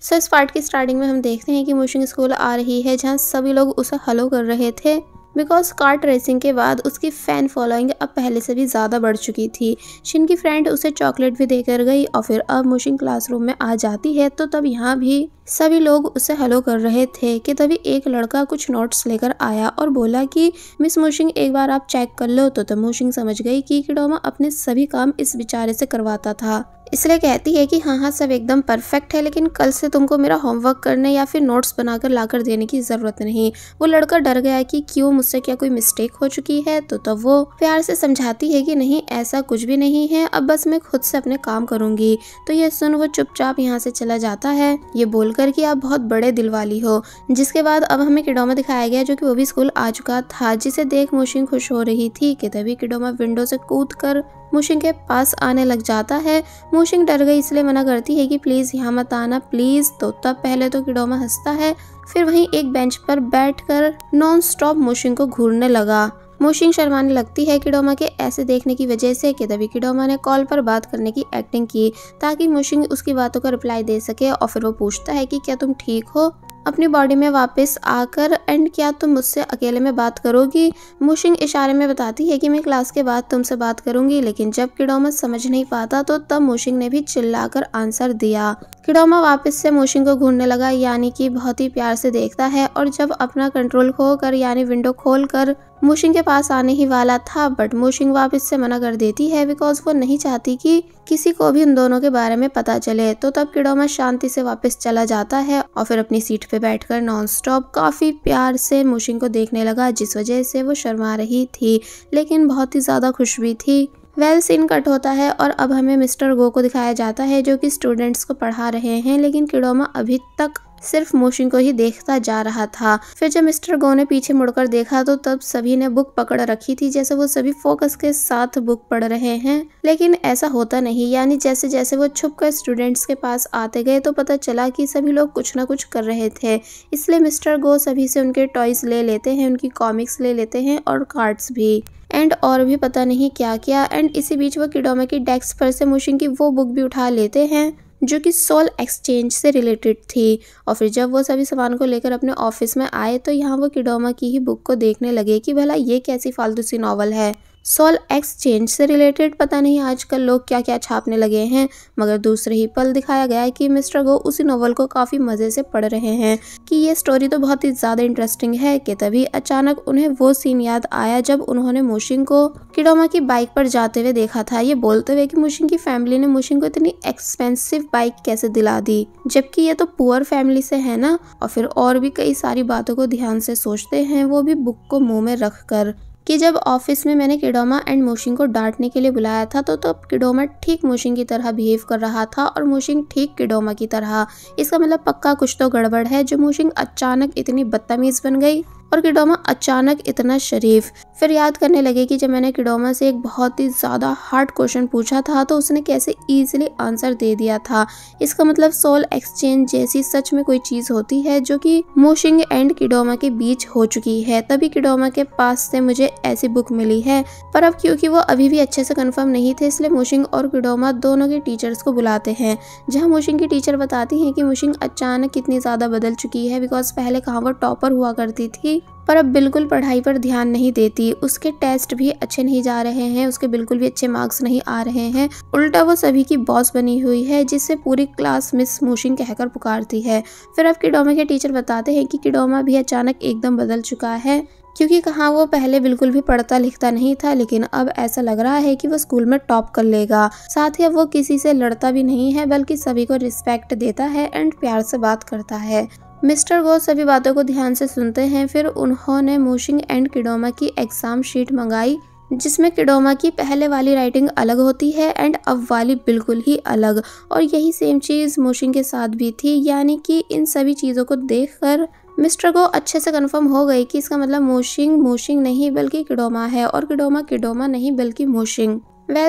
सो इस पार्ट की स्टार्टिंग में हम देखते हैं कि मोशिंग स्कूल आ रही है, जहाँ सभी लोग उसे हेलो कर रहे थे बिकॉज कार्ट रेसिंग के बाद उसकी फैन फॉलोइंग अब पहले से भी ज़्यादा बढ़ चुकी थी। शिन की फ्रेंड उसे चॉकलेट भी देकर गई और फिर अब मोशिंग क्लासरूम में आ जाती है तो तब यहाँ भी सभी लोग उसे हेलो कर रहे थे कि तभी एक लड़का कुछ नोट्स लेकर आया और बोला कि मिस मोशिंग एक बार आप चेक कर लो। तो तब मोशिंग समझ गई कि किडोमा अपने सभी काम इस बेचारे से करवाता था, इसलिए कहती है कि हाँ सब एकदम परफेक्ट है, लेकिन कल से तुमको मेरा होमवर्क करने या फिर नोट्स बनाकर लाकर देने की ज़रूरत नहीं। वो लड़का डर गया कि क्यों, मुझसे क्या कोई मिस्टेक हो चुकी है। तो तब वो प्यार से समझाती है कि नहीं ऐसा कुछ भी नहीं है, अब बस मैं खुद से अपने काम करूंगी। तो ये सुन वो चुपचाप यहाँ से चला जाता है, ये बोलकर कि आप बहुत बड़े दिल वाली हो। जिसके बाद अब हमें किडोमा दिखाया गया जो कि वो भी स्कूल आ चुका था, जिसे देख मोशिंग खुश हो रही थी कि तभी किडोमा विंडो से कूद कर मोशिंग के पास आने लग जाता है। मोशिंग डर गई इसलिए मना करती है कि प्लीज यहाँ मत आना प्लीज। तो तब पहले तो किडोमा हंसता है, फिर वहीं एक बेंच पर बैठकर नॉन स्टॉप मोशिंग को घूरने लगा। मोशिंग शर्माने लगती है किडोमा के ऐसे देखने की वजह से कि तभी किडोमा ने कॉल पर बात करने की एक्टिंग की ताकि मोशिंग उसकी बातों का रिप्लाई दे सके। और फिर वो पूछता है कि क्या तुम ठीक हो अपनी बॉडी में वापस आकर, एंड क्या तुम मुझसे अकेले में बात करोगी। मोशिंग इशारे में बताती है कि मैं क्लास के बाद तुमसे बात करूंगी, लेकिन जब किडोमा समझ नहीं पाता तो तब मोशिंग ने भी चिल्लाकर आंसर दिया। किडोमा वापस से मोशिंग को घूरने लगा, यानी कि बहुत ही प्यार से देखता है, और जब अपना कंट्रोल खोकर यानी विंडो खोलकर मोशिंग के पास आने ही वाला था, बट मोशिंग वापस से मना कर देती है बिकॉज वो नहीं चाहती कि किसी को भी उन दोनों के बारे में पता चले। तो तब किडोमा शांति से वापस चला जाता है और फिर अपनी सीट पे बैठकर नॉन स्टॉप काफी प्यार से मोशिंग को देखने लगा, जिस वजह से वो शर्मा रही थी लेकिन बहुत ही ज्यादा खुश भी थी। सीन कट होता है और अब हमें मिस्टर गो को दिखाया जाता है जो कि स्टूडेंट्स को पढ़ा रहे हैं, लेकिन किडोमा अभी तक सिर्फ मोशिंग को ही देखता जा रहा था। फिर जब मिस्टर गो ने पीछे मुड़कर देखा तो तब सभी ने बुक पकड़ रखी थी, जैसे वो सभी फोकस के साथ बुक पढ़ रहे हैं, लेकिन ऐसा होता नहीं। यानी जैसे जैसे वो छुपकर स्टूडेंट्स के पास आते गए तो पता चला कि सभी लोग कुछ ना कुछ कर रहे थे, इसलिए मिस्टर गो सभी से उनके टॉयज ले लेते हैं, उनकी कॉमिक्स ले लेते हैं और कार्ड्स भी, एंड और भी पता नहीं क्या क्या। एंड इसी बीच वो किडोमा की डेस्क पर से मोशिंग की वो बुक भी उठा लेते हैं जो कि सोल एक्सचेंज से रिलेटेड थी। और फिर जब वो सभी सामान को लेकर अपने ऑफिस में आए तो यहाँ वो किडोमा की ही बुक को देखने लगे कि भला ये कैसी फालतू सी नॉवल है, सोल एक्सचेंज से रिलेटेड पता नहीं आजकल लोग क्या क्या छापने लगे हैं। मगर दूसरे ही पल दिखाया गया है कि मिस्टर गो उसी नॉवल को काफी मजे से पढ़ रहे हैं कि ये स्टोरी तो बहुत ही ज्यादा इंटरेस्टिंग है। कि तभी अचानक उन्हें वो सीन याद आया जब उन्होंने मोशिंग को किडोमा की बाइक पर जाते हुए देखा था, ये बोलते हुए कि मोशिंग की फैमिली ने मोशिंग को इतनी एक्सपेंसिव बाइक कैसे दिला दी, जबकि ये तो पुअर फैमिली से है ना। और फिर और भी कई सारी बातों को ध्यान से सोचते हैं, वो भी बुक को मुंह में रख कर, कि जब ऑफिस में मैंने किडोमा एंड मोशिंग को डांटने के लिए बुलाया था तो तब किडोमा ठीक मोशिंग की तरह बिहेव कर रहा था और मोशिंग ठीक किडोमा की तरह। इसका मतलब पक्का कुछ तो गड़बड़ है जो मोशिंग अचानक इतनी बदतमीज बन गई और किडोमा अचानक इतना शरीफ। फिर याद करने लगे कि जब मैंने किडोमा से एक बहुत ही ज़्यादा हार्ड क्वेश्चन पूछा था तो उसने कैसे इजीली आंसर दे दिया था। इसका मतलब सोल एक्सचेंज जैसी सच में कोई चीज़ होती है जो कि मोशिंग एंड किडोमा के बीच हो चुकी है, तभी किडोमा के पास से मुझे ऐसी बुक मिली है। पर अब क्योंकि वो अभी भी अच्छे से कंफर्म नहीं थे, इसलिए मोशिंग और किडोमा दोनों के टीचर्स को बुलाते हैं, जहाँ मोशिंग की टीचर बताती हैं कि मोशिंग अचानक कितनी ज़्यादा बदल चुकी है। बिकॉज पहले कहाँ वो टॉपर हुआ करती थी पर अब बिल्कुल पढ़ाई पर ध्यान नहीं देती, उसके टेस्ट भी अच्छे नहीं जा रहे हैं, उसके बिल्कुल भी अच्छे मार्क्स नहीं आ रहे हैं, उल्टा वो सभी की बॉस बनी हुई है जिससे पूरी क्लास मिस मोशिंग कहकर पुकारती है। फिर अब किडोमा के टीचर बताते हैं कि किडोमा भी अचानक एकदम बदल चुका है, क्योंकि कहाँ वो पहले बिल्कुल भी पढ़ता लिखता नहीं था, लेकिन अब ऐसा लग रहा है कि वो स्कूल में टॉप कर लेगा। साथ ही अब वो किसी से लड़ता भी नहीं है बल्कि सभी को रिस्पेक्ट देता है एंड प्यार से बात करता है। मिस्टर गो सभी बातों को ध्यान से सुनते हैं। फिर उन्होंने मोशिंग एंड किडोमा की एग्जाम शीट मंगाई, जिसमें किडोमा की पहले वाली राइटिंग अलग होती है एंड अब वाली बिल्कुल ही अलग, और यही सेम चीज़ मोशिंग के साथ भी थी। यानी कि इन सभी चीज़ों को देखकर मिस्टर गो अच्छे से कंफर्म हो गई कि इसका मतलब मोशिंग मोशिंग नहीं बल्कि किडोमा है और किडोमा किडोमा नहीं बल्कि मोशिंग।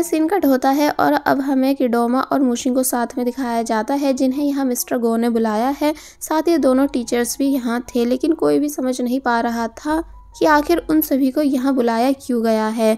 सीन कट होता है और अब हमें किडोमा और मोशिंग को साथ में दिखाया जाता है, जिन्हें यहाँ मिस्टर गो ने बुलाया है। साथ ही दोनों टीचर्स भी यहाँ थे, लेकिन कोई भी समझ नहीं पा रहा था कि आखिर उन सभी को यहाँ बुलाया क्यों गया है।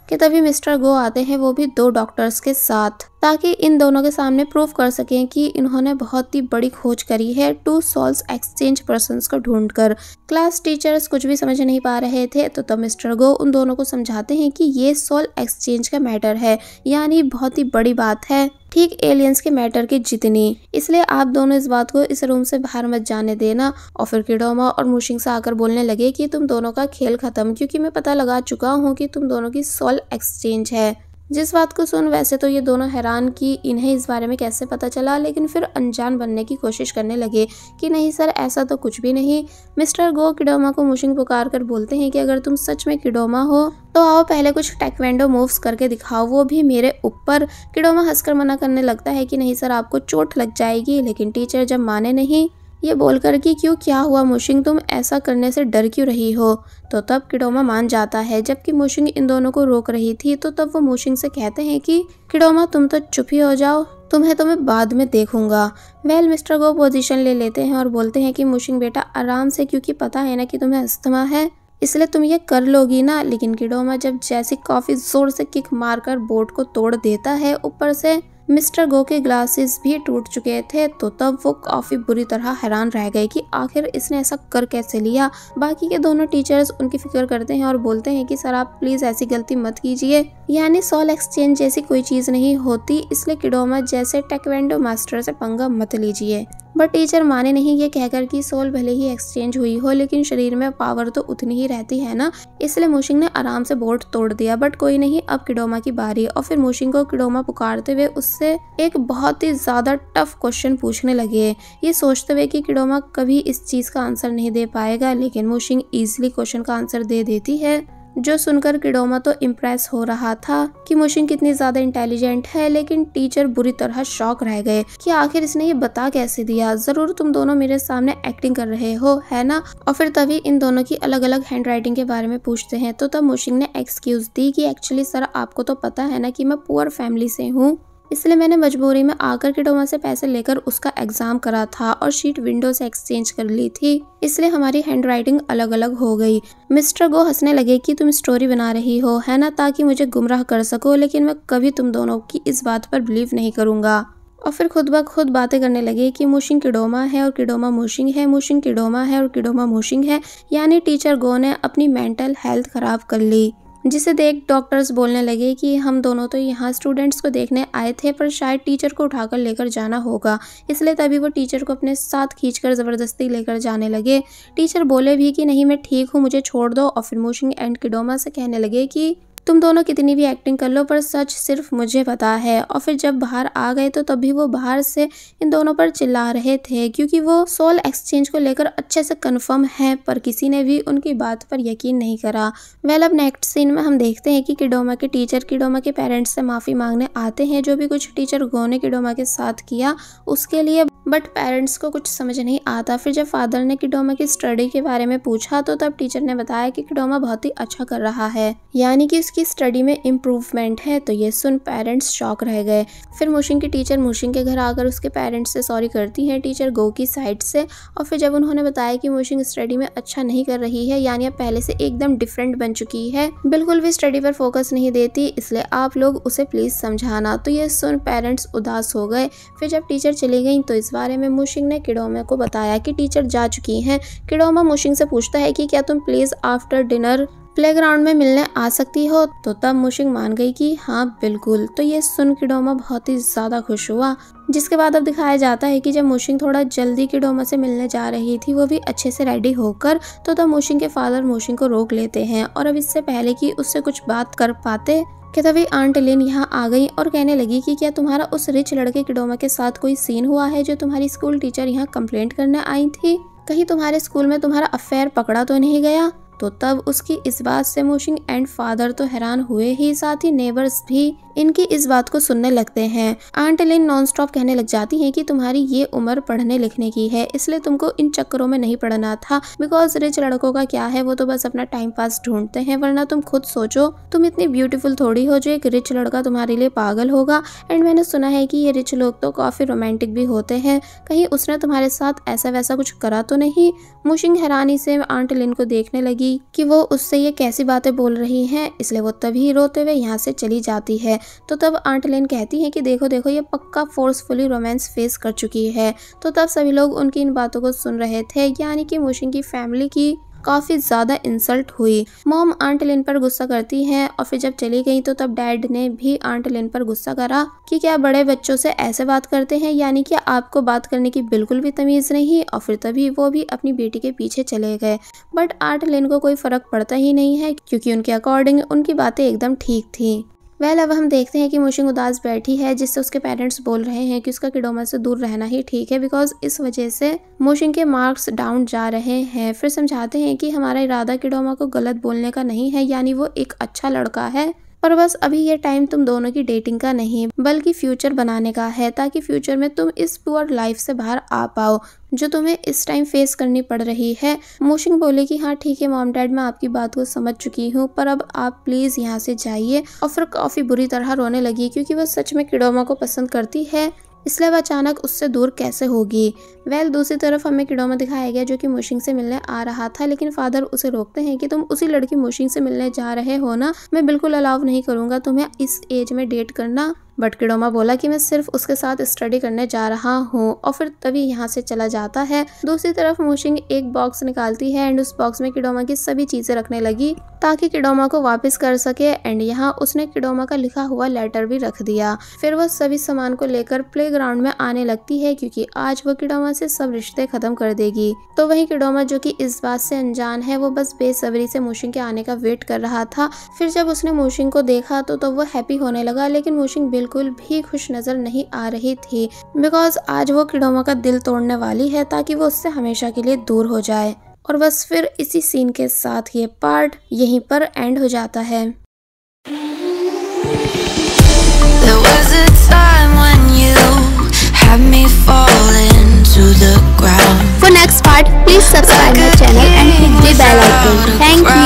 कि तभी मिस्टर गो आते हैं, वो भी 2 डॉक्टर्स के साथ। ताकि इन दोनों के सामने प्रूव कर सकें कि इन्होंने बहुत ही बड़ी खोज करी है टू सोल्स एक्सचेंज पर्सन्स को ढूंढकर। क्लास टीचर्स कुछ भी समझ नहीं पा रहे थे, तो तब मिस्टर गो उन दोनों को समझाते हैं कि ये सोल एक्सचेंज का मैटर है, यानी बहुत ही बड़ी बात है, ठीक एलियंस के मैटर की जितनी। इसलिए आप दोनों इस बात को इस रूम से बाहर मत जाने देना। और फिर किडोमा और मुशिंग से आकर बोलने लगे कि तुम दोनों का खेल खत्म, क्योंकि मैं पता लगा चुका हूँ कि तुम दोनों की सोल एक्सचेंज है। जिस बात को सुन वैसे तो ये दोनों हैरान कि इन्हें इस बारे में कैसे पता चला, लेकिन फिर अनजान बनने की कोशिश करने लगे कि नहीं सर, ऐसा तो कुछ भी नहीं। मिस्टर गो किडोमा को मुशिंग पुकार कर बोलते हैं कि अगर तुम सच में किडोमा हो तो आओ पहले कुछ टेक्वेंडो मूव्स करके दिखाओ, वो भी मेरे ऊपर। किडोमा हंसकर मना करने लगता है कि नहीं सर, आपको चोट लग जाएगी, लेकिन टीचर जब माने नहीं ये बोलकर कि क्यों, क्या हुआ मुशिंग, तुम ऐसा करने से डर क्यों रही हो, तो तब किडोमा मान जाता है। जबकि मुशिंग इन दोनों को रोक रही थी, तो तब वो मुशिंग से कहते हैं कि किडोमा तुम तो चुप ही हो जाओ, तुम्हें तो मैं बाद में देखूंगा। मिस्टर गो पोजीशन ले लेते हैं और बोलते हैं कि मुशिंग बेटा आराम से, क्योंकि पता है ना कि तुम्हें अस्थमा है, इसलिए तुम ये कर लोगी ना। लेकिन किडोमा जब जैसी काफी जोर से किक मारकर बोर्ड को तोड़ देता है, ऊपर से मिस्टर गो के ग्लासेस भी टूट चुके थे, तो तब वो काफी बुरी तरह हैरान रह गए कि आखिर इसने ऐसा कर कैसे लिया। बाकी के दोनों टीचर्स उनकी फिक्र करते हैं और बोलते हैं कि सर आप प्लीज ऐसी गलती मत कीजिए, यानी सोल एक्सचेंज जैसी कोई चीज नहीं होती, इसलिए किडोमा जैसे टेक्वेंडो मास्टर से पंगा मत लीजिए। बट टीचर माने नहीं, ये कहकर कि सोल भले ही एक्सचेंज हुई हो लेकिन शरीर में पावर तो उतनी ही रहती है ना। इसलिए मुशिंग ने आराम से बोर्ड तोड़ दिया। बट कोई नहीं, अब किडोमा की बारी। और फिर मुशिंग को किडोमा पुकारते हुए उससे एक बहुत ही ज्यादा टफ क्वेश्चन पूछने लगे, ये सोचते हुए कि किडोमा कभी इस चीज का आंसर नहीं दे पाएगा। लेकिन मुशिंग इजीली क्वेश्चन का आंसर दे देती है, जो सुनकर किडोमा तो इम्प्रेस हो रहा था कि मुशिंग कितनी ज्यादा इंटेलिजेंट है, लेकिन टीचर बुरी तरह शॉक रह गए कि आखिर इसने ये बता कैसे दिया, जरूर तुम दोनों मेरे सामने एक्टिंग कर रहे हो, है ना। और फिर तभी इन दोनों की अलग अलग हैंड राइटिंग के बारे में पूछते हैं, तो तब मुशिंग ने एक्सक्यूज दी कि एक्चुअली सर आपको तो पता है ना कि मैं पुअर फैमिली से हूँ, इसलिए मैंने मजबूरी में आकर किडोमा से पैसे लेकर उसका एग्जाम करा था और शीट विंडो से एक्सचेंज कर ली थी, इसलिए हमारी हैंडराइटिंग अलग अलग हो गई। मिस्टर गो हंसने लगे कि तुम स्टोरी बना रही हो, है ना, ताकि मुझे गुमराह कर सको, लेकिन मैं कभी तुम दोनों की इस बात पर बिलीव नहीं करूंगा। और फिर खुद ब खुद बातें करने लगे कि मुशिंग किडोमा है और किडोमा मुशिंग है, मुशिंग किडोमा है और किडोमा मुशिंग है, यानी टीचर गो ने अपनी मेंटल हेल्थ खराब कर ली। जिसे देख डॉक्टर्स बोलने लगे कि हम दोनों तो यहाँ स्टूडेंट्स को देखने आए थे, पर शायद टीचर को उठाकर लेकर जाना होगा, इसलिए तभी वो टीचर को अपने साथ खींचकर ज़बरदस्ती लेकर जाने लगे। टीचर बोले भी कि नहीं मैं ठीक हूँ, मुझे छोड़ दो। और फिर मुशिंग एंड किडोमा से कहने लगे कि तुम दोनों कितनी भी एक्टिंग कर लो, पर सच सिर्फ मुझे पता है। और फिर जब बाहर आ गए तो तभी वो बाहर से इन दोनों पर चिल्ला रहे थे, क्योंकि वो सोल एक्सचेंज को लेकर अच्छे से कंफर्म है, पर किसी ने भी उनकी बात पर यकीन नहीं करा। अब नेक्स्ट सीन में हम देखते हैं कि किडोमा के टीचर किडोमा के पेरेंट्स से माफी मांगने आते हैं, जो भी कुछ टीचर गो ने किडोमा के साथ किया उसके लिए। बट पेरेंट्स को कुछ समझ नहीं आता। फिर जब फादर ने किडोमा की स्टडी के बारे में पूछा, तो तब टीचर ने बताया कि किडोमा बहुत ही अच्छा कर रहा है, यानी कि उसकी स्टडी में इम्प्रूवमेंट है। तो ये सुन पेरेंट्स शॉक रह गए। फिर मुशिंग की टीचर मुशिंग के घर आकर उसके पेरेंट्स से सॉरी करती हैं, टीचर गो की साइड से। और फिर जब उन्होंने बताया कि मुशिंग स्टडी में अच्छा नहीं कर रही है, यानी अब पहले से एकदम डिफरेंट बन चुकी है, बिल्कुल भी स्टडी पर फोकस नहीं देती, इसलिए आप लोग उसे प्लीज समझाना। तो ये सुन पेरेंट्स उदास हो गए। फिर जब टीचर चली गई तो इस बारे में मुशिंग ने किडोमा को बताया कि टीचर जा चुकी हैं। किडोमा मुशिंग से पूछता है कि क्या तुम प्लीज आफ्टर डिनर प्लेग्राउंड में मिलने आ सकती हो, तो तब मुशिंग मान गई कि हाँ बिल्कुल। तो ये सुन किडोमा बहुत ही ज्यादा खुश हुआ। जिसके बाद अब दिखाया जाता है कि जब मुशिंग थोड़ा जल्दी किडोमा से मिलने जा रही थी, वो भी अच्छे से रेडी होकर, तो तब मुशिंग के फादर मुशिंग को रोक लेते हैं। और अब इससे पहले कि उससे कुछ बात कर पाते कि तभी आंट लिन यहाँ आ गई और कहने लगी कि क्या तुम्हारा उस रिच लड़के किडोमा के साथ कोई सीन हुआ है जो तुम्हारी स्कूल टीचर यहाँ कंप्लेंट करने आई थी, कहीं तुम्हारे स्कूल में तुम्हारा अफेयर पकड़ा तो नहीं गया। तो तब उसकी इस बात से मुशिंग एंड फादर तो हैरान हुए ही, साथ ही नेबर्स भी इनकी इस बात को सुनने लगते हैं। आंट लिन नॉन स्टॉप कहने लग जाती हैं कि तुम्हारी ये उम्र पढ़ने लिखने की है, इसलिए तुमको इन चक्करों में नहीं पढ़ना था, बिकॉज रिच लड़कों का क्या है, वो तो बस अपना टाइम पास ढूंढते हैं, वरना तुम खुद सोचो, तुम इतनी ब्यूटीफुल थोड़ी हो जो एक रिच लड़का तुम्हारे लिए पागल होगा। एंड मैंने सुना है कि ये रिच लोग तो काफी रोमांटिक भी होते हैं, कहीं उसने तुम्हारे साथ ऐसा वैसा कुछ करा तो नहीं। मुशिंग हैरानी से आंट लिन को देखने लगी कि वो उससे ये कैसी बातें बोल रही हैं, इसलिए वो तभी रोते हुए यहाँ से चली जाती है। तो तब आंट लेन कहती है कि देखो देखो ये पक्का फोर्सफुली रोमांस फेस कर चुकी है। तो तब सभी लोग उनकी इन बातों को सुन रहे थे, यानी कि मोशिन की फैमिली की काफी ज्यादा इंसल्ट हुई। मॉम आंट लिन पर गुस्सा करती हैं और फिर जब चली गई तो तब डैड ने भी आंट लिन पर गुस्सा करा कि क्या बड़े बच्चों से ऐसे बात करते हैं, यानी कि आपको बात करने की बिल्कुल भी तमीज नहीं। और फिर तभी वो भी अपनी बेटी के पीछे चले गए। बट आंट लिन को कोई फर्क पड़ता ही नहीं है, क्योंकि उनके अकॉर्डिंग उनकी बातें एकदम ठीक थी। अब हम देखते हैं कि मोशिंग उदास बैठी है, जिससे उसके पेरेंट्स बोल रहे हैं कि उसका किडोमा से दूर रहना ही ठीक है, बिकॉज इस वजह से मोशिंग के मार्क्स डाउन जा रहे हैं। फिर समझाते हैं कि हमारा इरादा किडोमा को गलत बोलने का नहीं है, यानी वो एक अच्छा लड़का है, पर बस अभी ये टाइम तुम दोनों की डेटिंग का नहीं बल्कि फ्यूचर बनाने का है, ताकि फ्यूचर में तुम इस पुअर लाइफ से बाहर आ पाओ जो तुम्हें इस टाइम फेस करनी पड़ रही है। मोशिंग बोले कि हाँ ठीक है मॉम डैड, मैं आपकी बात को समझ चुकी हूँ, पर अब आप प्लीज यहाँ से जाइए। और फिर काफी बुरी तरह रोने लगी, क्योंकि वह सच में किडोमा को पसंद करती है, इसलिए वह अचानक उससे दूर कैसे होगी। दूसरी तरफ हमें किडोमा दिखाया गया जो कि मोशिंग से मिलने आ रहा था, लेकिन फादर उसे रोकते हैं कि तुम उसी लड़की मोशिंग से मिलने जा रहे हो ना, मैं बिल्कुल अलाउ नहीं करूंगा तुम्हें इस एज में डेट करना। बट किडोमा बोला कि मैं सिर्फ उसके साथ स्टडी करने जा रहा हूँ, और फिर तभी यहाँ से चला जाता है। दूसरी तरफ मोशिंग एक बॉक्स निकालती है एंड उस बॉक्स में किडोमा की सभी चीजें रखने लगी ताकि किडोमा को वापस कर सके, एंड यहाँ उसने किडोमा का लिखा हुआ लेटर भी रख दिया। फिर वह सभी सामान को लेकर प्लेग्राउंड में आने लगती है, क्योंकि आज वो किडोमा से सब रिश्ते खत्म कर देगी। तो वही किडोमा जो कि इस बात से अनजान है, वो बस बेसब्री से मोशिंग के आने का वेट कर रहा था। फिर जब उसने मोशिंग को देखा तो वो हैप्पी होने लगा, लेकिन मोशिंग बिल्कुल भी खुश नजर नहीं आ रही थी, बिकॉज आज वो किडोमा का दिल तोड़ने वाली है ताकि वो उससे हमेशा के लिए दूर हो जाए। और बस फिर इसी सीन के साथ ये पार्ट यहीं पर एंड हो जाता है। There was a time when you had me falling to the ground. For next part, please subscribe my channel and hit the bell icon. Thank you.